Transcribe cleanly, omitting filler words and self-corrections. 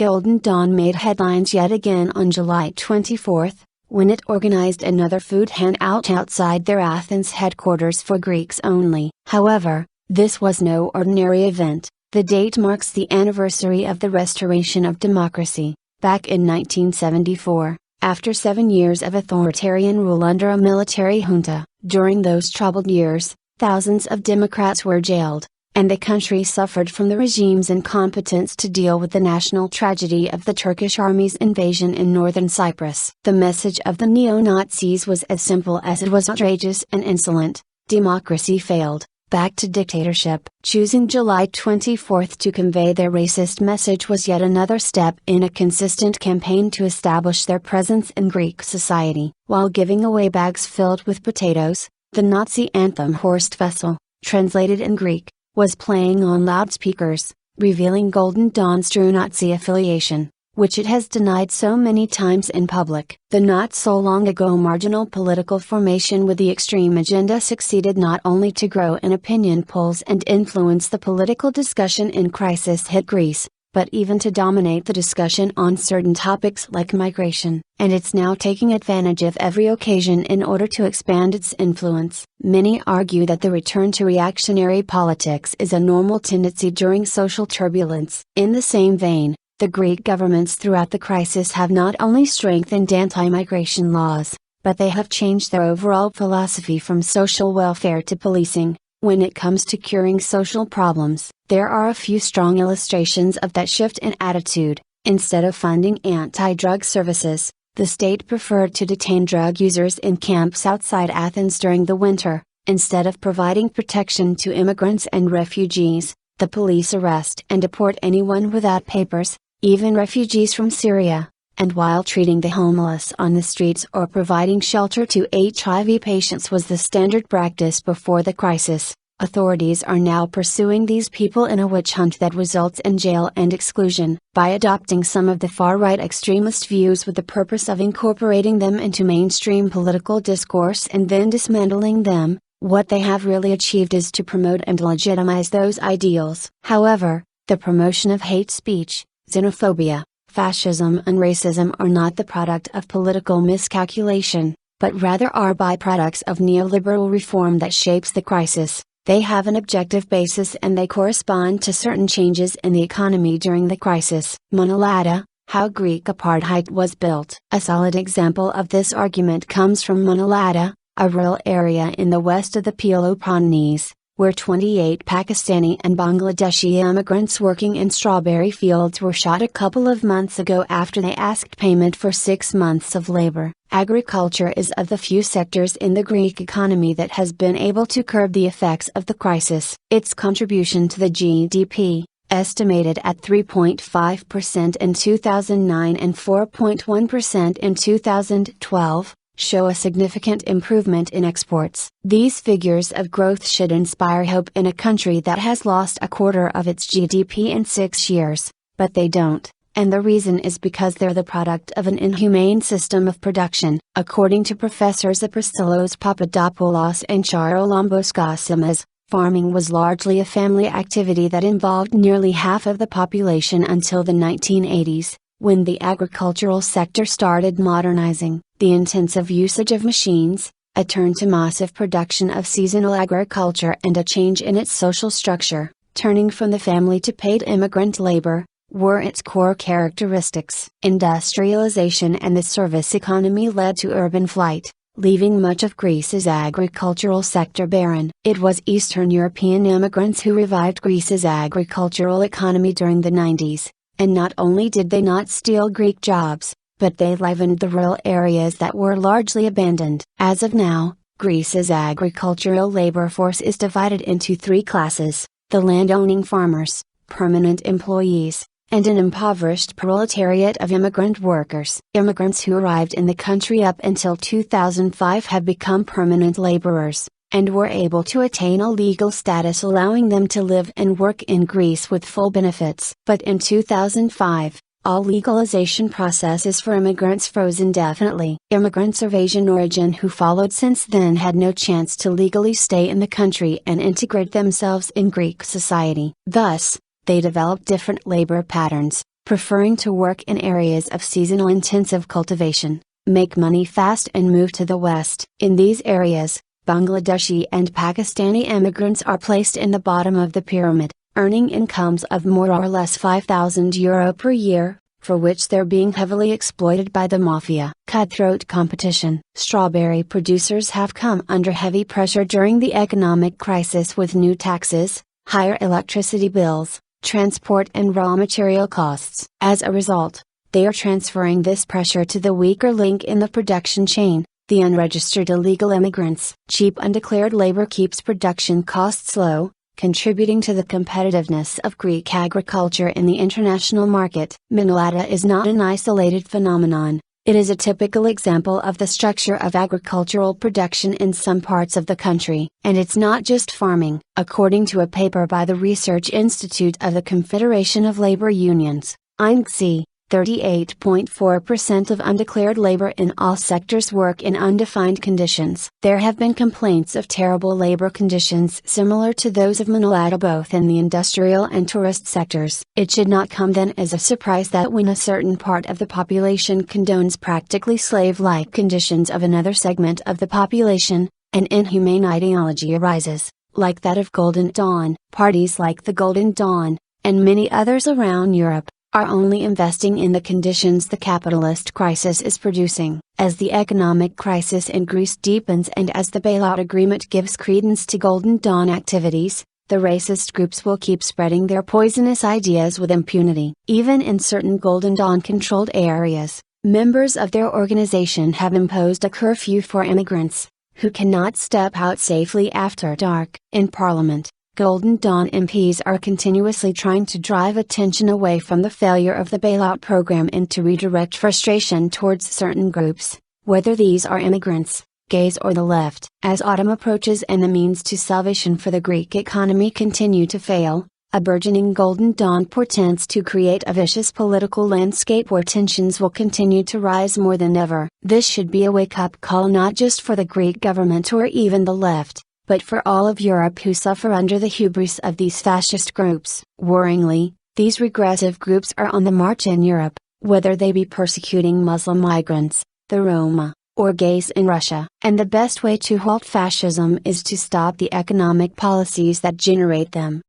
Golden Dawn made headlines yet again on July 24, when it organized another food handout outside their Athens headquarters for Greeks only. However, this was no ordinary event. The date marks the anniversary of the restoration of democracy. Back in 1974, after 7 years of authoritarian rule under a military junta, during those troubled years, thousands of Democrats were jailed, and the country suffered from the regime's incompetence to deal with the national tragedy of the Turkish army's invasion in northern Cyprus. The message of the neo-Nazis was as simple as it was outrageous and insolent: democracy failed, back to dictatorship. Choosing July 24 to convey their racist message was yet another step in a consistent campaign to establish their presence in Greek society. While giving away bags filled with potatoes, the Nazi anthem Horst Wessel, translated in Greek, was playing on loudspeakers, revealing Golden Dawn's true Nazi affiliation, which it has denied so many times in public. The not so long ago marginal political formation with the extreme agenda succeeded not only to grow in opinion polls and influence the political discussion in crisis-hit Greece, but even to dominate the discussion on certain topics like migration, and it's now taking advantage of every occasion in order to expand its influence. Many argue that the return to reactionary politics is a normal tendency during social turbulence. In the same vein, the Greek governments throughout the crisis have not only strengthened anti-migration laws, but they have changed their overall philosophy from social welfare to policing. When it comes to curing social problems, there are a few strong illustrations of that shift in attitude. Instead of funding anti-drug services, the state preferred to detain drug users in camps outside Athens during the winter. Instead of providing protection to immigrants and refugees, the police arrest and deport anyone without papers, even refugees from Syria. And while treating the homeless on the streets or providing shelter to HIV patients was the standard practice before the crisis, authorities are now pursuing these people in a witch hunt that results in jail and exclusion. By adopting some of the far-right extremist views with the purpose of incorporating them into mainstream political discourse and then dismantling them, what they have really achieved is to promote and legitimize those ideals. However, the promotion of hate speech, xenophobia, fascism and racism are not the product of political miscalculation, but rather are byproducts of neoliberal reform that shapes the crisis. They have an objective basis and they correspond to certain changes in the economy during the crisis. Monolada, how Greek apartheid was built. A solid example of this argument comes from Monolada, a rural area in the west of the Peloponnese, where 28 Pakistani and Bangladeshi immigrants working in strawberry fields were shot a couple of months ago after they asked payment for 6 months of labor. Agriculture is of the few sectors in the Greek economy that has been able to curb the effects of the crisis. Its contribution to the GDP, estimated at 3.5% in 2009 and 4.1% in 2012, show a significant improvement in exports. These figures of growth should inspire hope in a country that has lost a quarter of its GDP in 6 years, but they don't, and the reason is because they're the product of an inhumane system of production. According to Professors Apostolios Papadopoulos and Charalambos Gasimas, farming was largely a family activity that involved nearly half of the population until the 1980s, when the agricultural sector started modernizing. The intensive usage of machines, a turn to massive production of seasonal agriculture and a change in its social structure, turning from the family to paid immigrant labor, were its core characteristics. Industrialization and the service economy led to urban flight, leaving much of Greece's agricultural sector barren. It was Eastern European immigrants who revived Greece's agricultural economy during the 90s, and not only did they not steal Greek jobs, but they livened the rural areas that were largely abandoned. As of now, Greece's agricultural labor force is divided into 3 classes: the land-owning farmers, permanent employees, and an impoverished proletariat of immigrant workers. Immigrants who arrived in the country up until 2005 have become permanent laborers, and were able to attain a legal status allowing them to live and work in Greece with full benefits. But in 2005, all legalization processes for immigrants froze indefinitely. Immigrants of Asian origin who followed since then had no chance to legally stay in the country and integrate themselves in Greek society. Thus, they developed different labor patterns, preferring to work in areas of seasonal intensive cultivation, make money fast and move to the west. In these areas, Bangladeshi and Pakistani immigrants are placed in the bottom of the pyramid, earning incomes of more or less €5,000 per year, for which they're being heavily exploited by the mafia. Cutthroat competition. Strawberry producers have come under heavy pressure during the economic crisis with new taxes, higher electricity bills, transport and raw material costs. As a result, they are transferring this pressure to the weaker link in the production chain, the unregistered illegal immigrants. Cheap undeclared labor keeps production costs low, contributing to the competitiveness of Greek agriculture in the international market. Minolata is not an isolated phenomenon, it is a typical example of the structure of agricultural production in some parts of the country. And it's not just farming. According to a paper by the Research Institute of the Confederation of Labor Unions, INCSE, 38.4% of undeclared labor in all sectors work in undefined conditions. There have been complaints of terrible labor conditions similar to those of Minolata both in the industrial and tourist sectors. It should not come then as a surprise that when a certain part of the population condones practically slave-like conditions of another segment of the population, an inhumane ideology arises, like that of Golden Dawn. Parties like the Golden Dawn, and many others around Europe, are only investing in the conditions the capitalist crisis is producing. As the economic crisis in Greece deepens and as the bailout agreement gives credence to Golden Dawn activities, the racist groups will keep spreading their poisonous ideas with impunity. Even in certain Golden Dawn controlled areas, members of their organization have imposed a curfew for immigrants, who cannot step out safely after dark. In Parliament, Golden Dawn MPs are continuously trying to drive attention away from the failure of the bailout program and to redirect frustration towards certain groups, whether these are immigrants, gays or the left. As autumn approaches and the means to salvation for the Greek economy continue to fail, a burgeoning Golden Dawn portends to create a vicious political landscape where tensions will continue to rise more than ever. This should be a wake-up call not just for the Greek government or even the left, but for all of Europe who suffer under the hubris of these fascist groups. Worryingly, these regressive groups are on the march in Europe, whether they be persecuting Muslim migrants, the Roma, or gays in Russia. And the best way to halt fascism is to stop the economic policies that generate them.